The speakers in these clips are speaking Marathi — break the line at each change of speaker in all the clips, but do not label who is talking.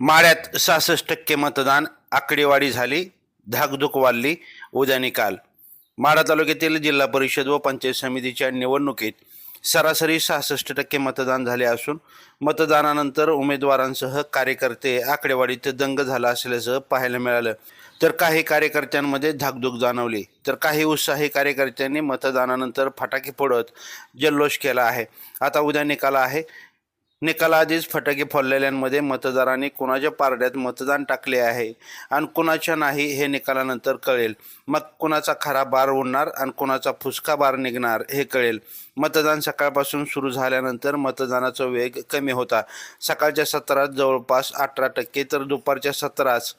माढ्यात 66% मतदान, आकडेवारी झाली, धाकधूक वाढली. उद्या निकाल. माढा तालुक्यातील जिल्हा परिषद व पंचायत समितीच्या निवडणुकीत सरासरी 66% मतदान झाले असून मतदानानंतर उमेदवारांसह कार्यकर्ते आकडेवारीत दंग झाला असल्याचं पाहायला मिळालं. तर काही कार्यकर्त्यांमध्ये धाकधूक जाणवली, तर काही उत्साही कार्यकर्त्यांनी मतदानानंतर फटाके फोडत जल्लोष केला आहे. आता उद्या निकाल आहे. निकालाआधीच फटाके फोडलेल्यांमध्ये मतदारांनी कुणाच्या पारड्यात मतदान टाकले आहे आणि कुणाच्या नाही हे निकालानंतर कळेल. मग कुणाचा खरा बार उडणार आणि कुणाचा फुसका बार निघणार हे कळेल. मतदान सकाळपासून सुरू झाल्यानंतर मतदानाचा वेग कमी होता. सकाळच्या सत्रात जवळपास 18% तर दुपारच्या सत्रात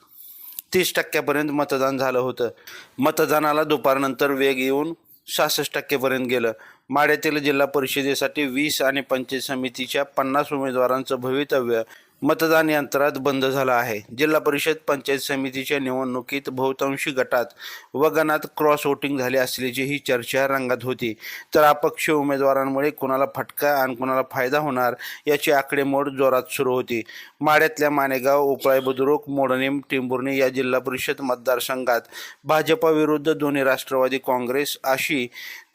30% मतदान झालं होतं. मतदानाला दुपारनंतर वेग येऊन 66% गेलं. माढ्यातील जिल्हा परिषदेसाठी 20 आणि पंचायत समितीच्या 50 उमेदवारांचं भवितव्य मतदान यंत्रात बंद झालं आहे. जिल्हा परिषद पंचायत समितीच्या निवडणुकीत बहुतांशी गटात व गणात क्रॉस वोटिंग झाले असल्याची ही चर्चा रंगात होती. तर अपक्ष उमेदवारांमुळे कुणाला फटका आणि कुणाला फायदा होणार याची आकडेमोड जोरात सुरू होती. माढ्यातल्या माणेगाव, उपळाई बुद्रुक, मोडणीम, टिंभुर्णी या जिल्हा परिषद मतदारसंघात भाजपा विरुद्ध दोन्ही राष्ट्रवादी काँग्रेस अशी,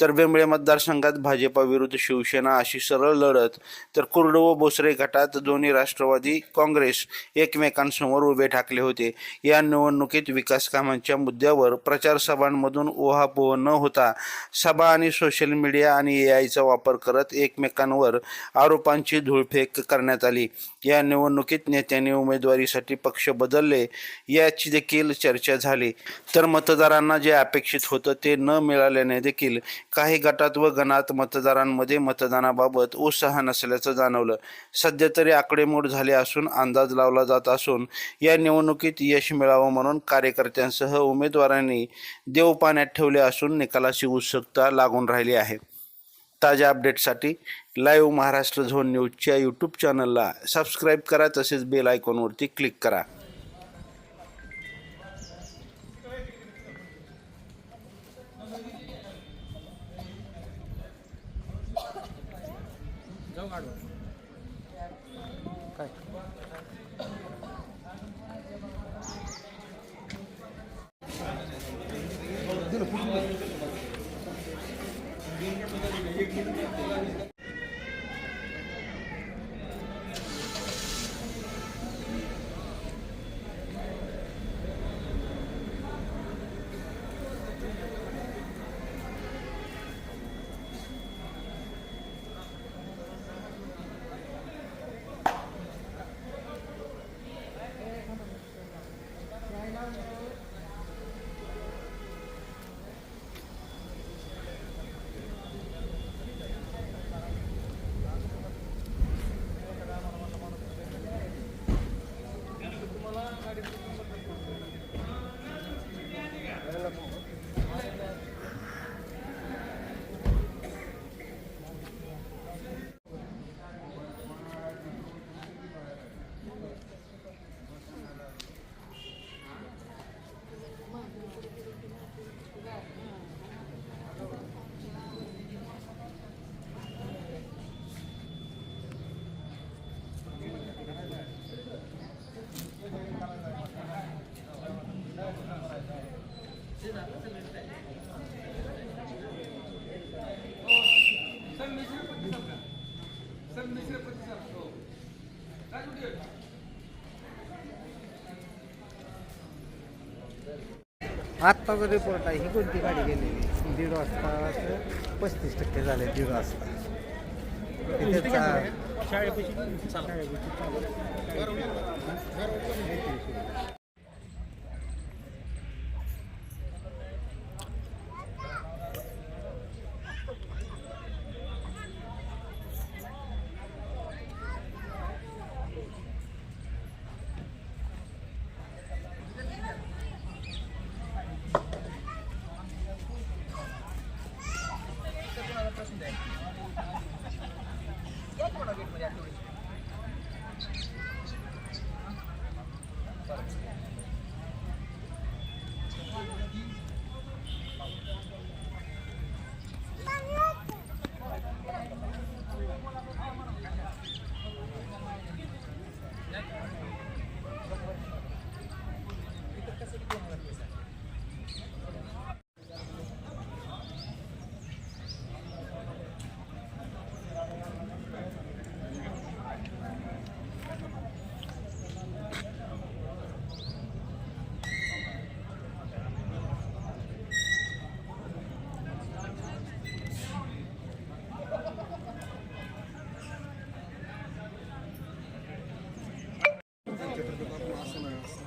तर बेंबळे मतदारसंघात भाजपा विरुद्ध शिवसेना अशी सरळ लढत, तर कुर्ड व बोसरे गटात दोन्ही राष्ट्रवादी काँग्रेस एकमेकांसमोर उभे ठाकले होते. या निवडणुकीत विकास कामांच्या मुद्द्यावर प्रचार सभांमधून उहापोह न होता सभा आणि सोशल मीडिया आणि AI चा वापर करत एकमेकांवर आरोपांची धूळफेक करण्यात आली. या निवडणुकीत नेत्यांनी उमेदवारीसाठी पक्ष बदलले याची देखील चर्चा झाली. तर मतदारांना जे अपेक्षित होतं ते न मिळाल्याने देखील काही गटात व गणात मतदारांमध्ये मतदानाबाबत उत्साह नसल्याचं जाणवलं. सध्या तरी आकडेमोड झाले असून अंदाज लावला जात असून या निवडणुकीत यश मिळावं म्हणून कार्यकर्त्यांसह उमेदवारांनी देव पाण्यात ठेवले असून निकालाची उत्सुकता लागून राहिली आहे. ताज्या अपडेटसाठी लाईव्ह महाराष्ट्र झोन न्यूजच्या यूट्यूब चॅनलला सबस्क्राईब करा, तसेच बेल आयकॉनवरती क्लिक करा.
आत्ताचा रिपोर्ट आहे. ही कोणती गाडी गेलेली? 1:30 वाजता 35% झाले. 1:30 वाजता
छत्रपती बापू असं नाही असं